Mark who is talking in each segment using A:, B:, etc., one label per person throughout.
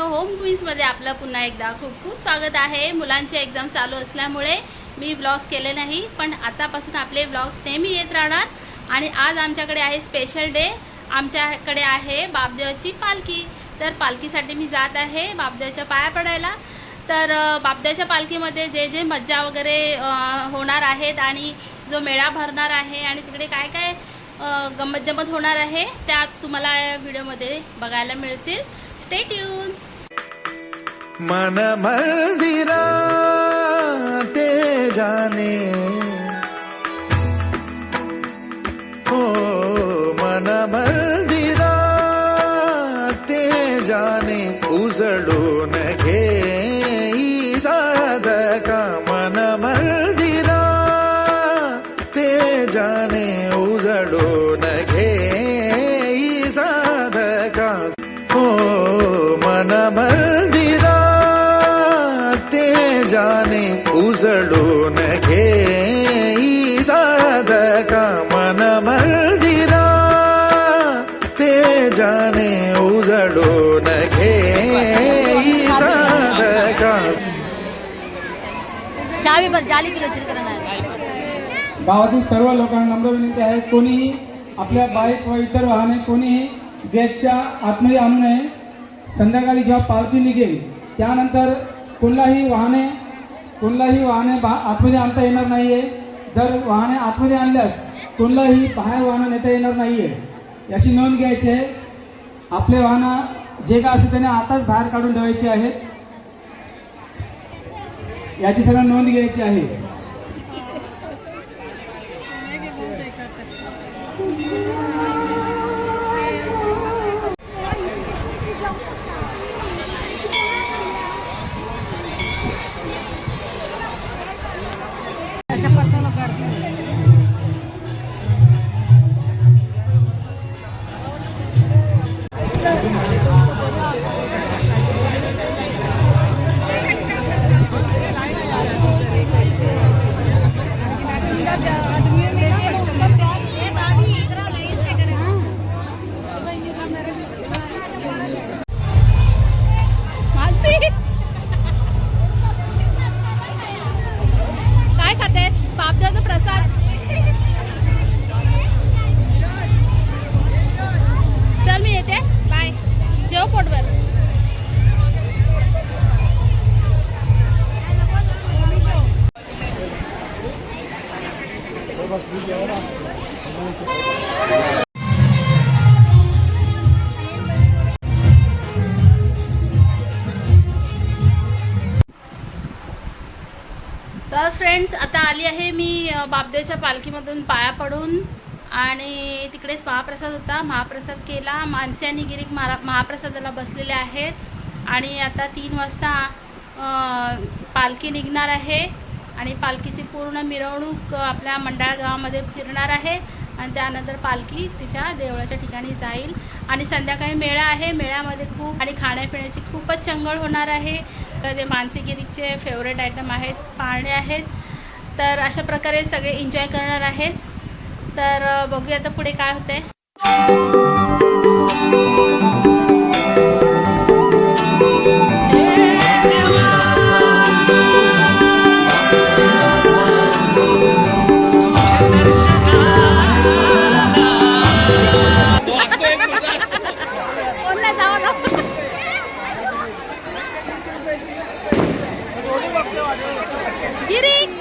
A: Home क्वीन्समध्ये आपलं पुन्हा एकदा खूप खूप स्वागत आहे। मुलांची एक्झाम चालू असल्यामुळे मी व्लॉग्स केले नाही, पण आतापासून आपले व्लॉग्स नेहमी येत राहणार। आणि आज आमच्याकडे आहे स्पेशल डे। आमच्याकडे आहे बापदेवाची पालखी। तर पालखीसाठी मी जात आहे बापदेवाच्या पाया पडायला। तर बापदेवाच्या पालखीमध्ये जे जे मज्जा वगैरे होणार आहेत आणि जो मेळा भरणार आहे आणि तिकडे काय काय गंमत जमत होणार आहे त्या तुम्हाला या व्हिडिओमध्ये बघायला मिळतील। Stay tune.
B: मन मंदिरा ते जाने हो, मन मंदिरा ते जाने उजळून घे साधका। मन मंदिरा ते जाने उजळून घे साधका हो, मन मंदिरा ते जाने उजळून घे साधका। मन मंदिरा ते जाने उजळून घे साधका।
A: चावी पर जाली किलो चिरकरणार।
C: गावातील सर्व लोकांना नम्र विनंती आहे, कोणीही आपल्या बाईक व इतर वाहने कोणीही गेटच्या आतमध्ये आणू नये। संध्याकाळी जेव्हा पालखी निघेल त्यानंतर कोणलाही वाहने आतमध्ये आणता येणार नाहीये। जर वाहने आतमध्ये आणल्यास कोणलाही बाहेर वाहन नेता येणार नाहीये, याची नोंद घ्यायची आहे। आपले वाहन जे काय असेल त्याने आताच बाहेर काढून ठेवायचे आहे, याची सगळं नोंद घ्यायची आहे।
A: काय खातेस? बापदेवाचा प्रसाद। चल मी येते, बाय। जेव पोटभर। तर फ्रेंड्स, आता आली आहे मी बापदेवाच्या पालखीमधून पाया पडून, आणि तिकडेच महाप्रसाद होता, महाप्रसाद केला। मानसी आणि गिरीक महाप्रसादाला बसलेले आहेत आणि आता 3 वाजता पालखी निघणार आहे आणि पालखीची पूर्ण मिरवणूक आपल्या मंडाळ गावामध्ये फिरणार आहे आणि त्यानंतर पालखी तिच्या देवळाच्या ठिकाणी जाईल। आणि संध्याकाळी मेळा आहे, मेळ्यामध्ये खूप आणि खाण्यापिण्याची खूपच चंगळ होणार आहे। तर ते मानसी गिरीकचे फेवरेट आयटम आहेत, पाळणे आहेत। तर अशा प्रकारे सगळे एन्जॉय करणार आहेत। तर बघूया आता पुढे काय होतंय। गिरीक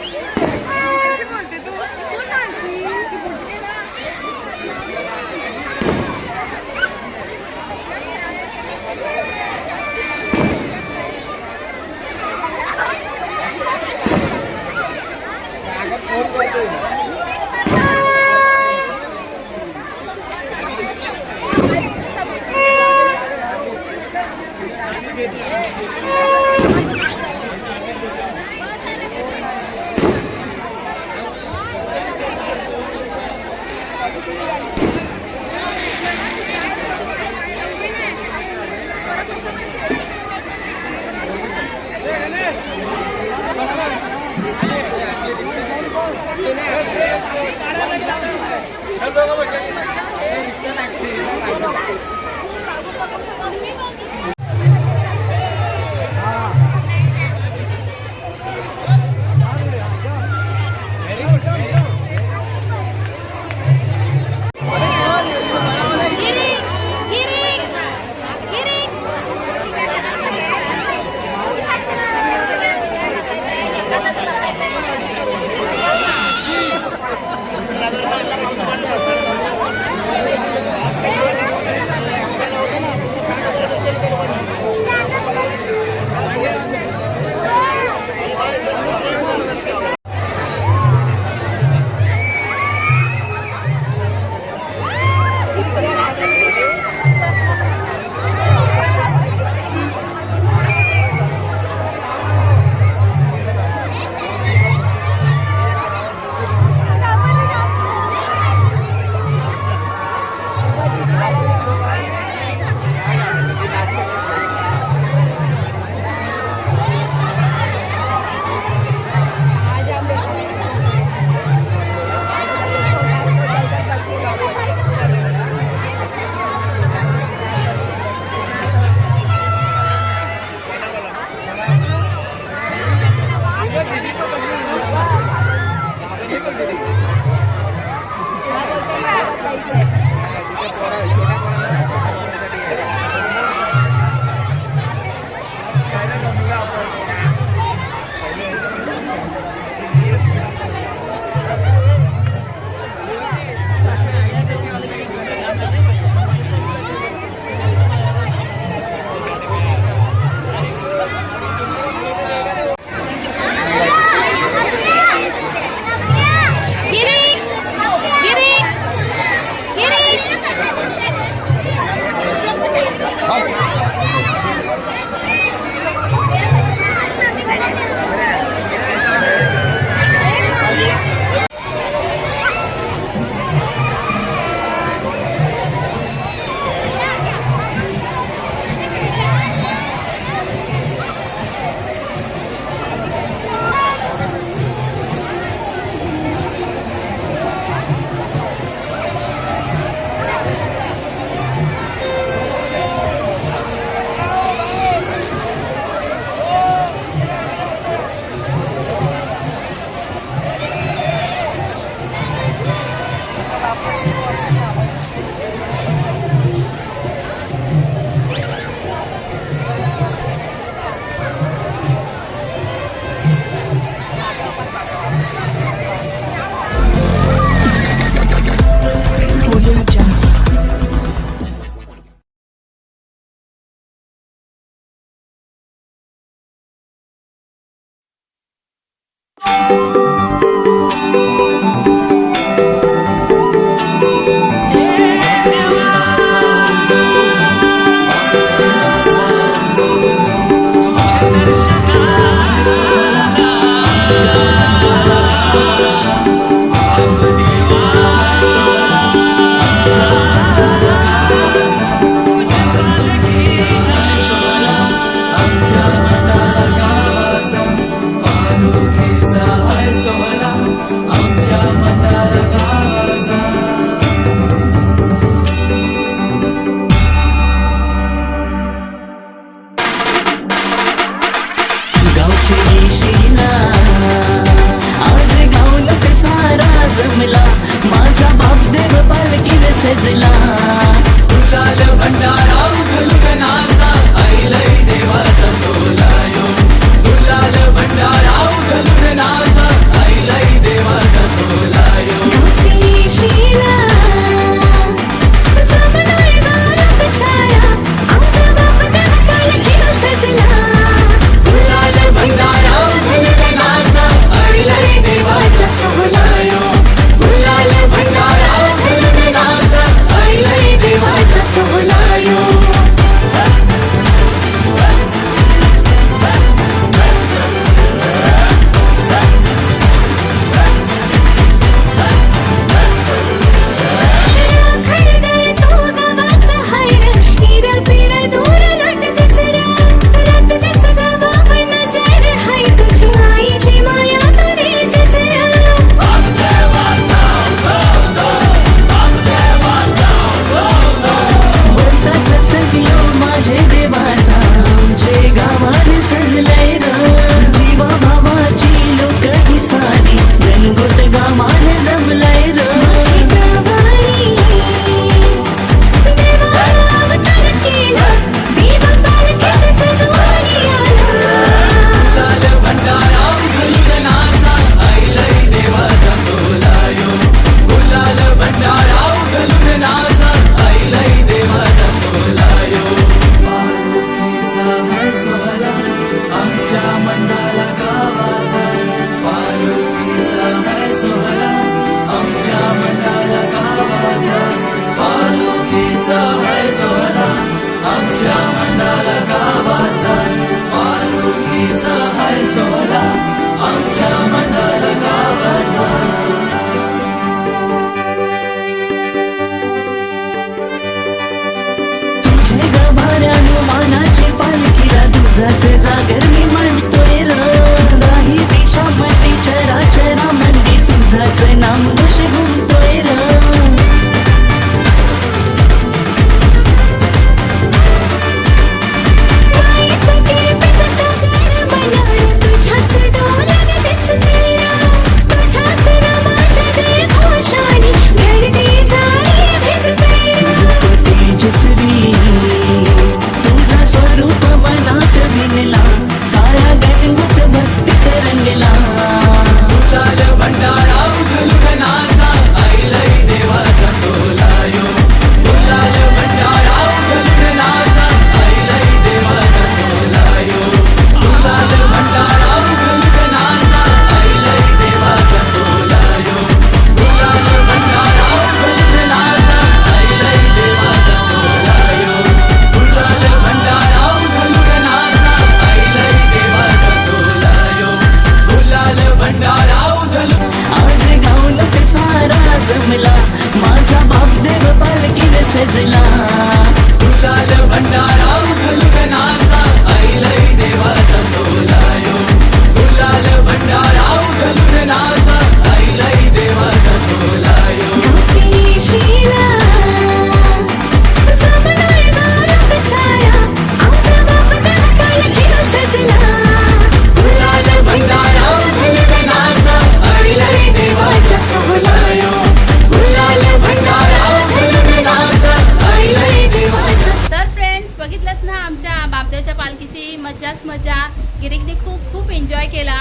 A: गिरीकने खूप खूप एन्जॉय केला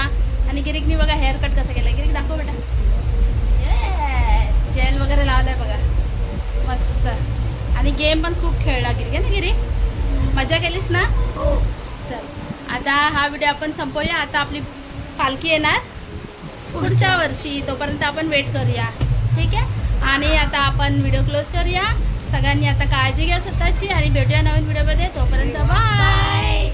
A: आणि गिरीकने बघा हेअर कट कसं केलं. गिरीक दाखव बेटा. येस, जेल वगैरे लावलाय बघा मस्त. आणि गेम पण खूप खेळला गिरीक आहे ना. गिरीक मजा केलीस ना. चल आता हा व्हिडिओ आपण संपवूया. आता आपली पालखी येणार. पुढच्या वर्षी. तोपर्यंत आपण वेट करूया, ठीक आहे. आणि आता आपण व्हिडिओ क्लोज करूया. सगळ्यांनी आता काळजी घ्या स्वतःची आणि भेटूया नवीन व्हिडिओमध्ये. तोपर्यंत बाय.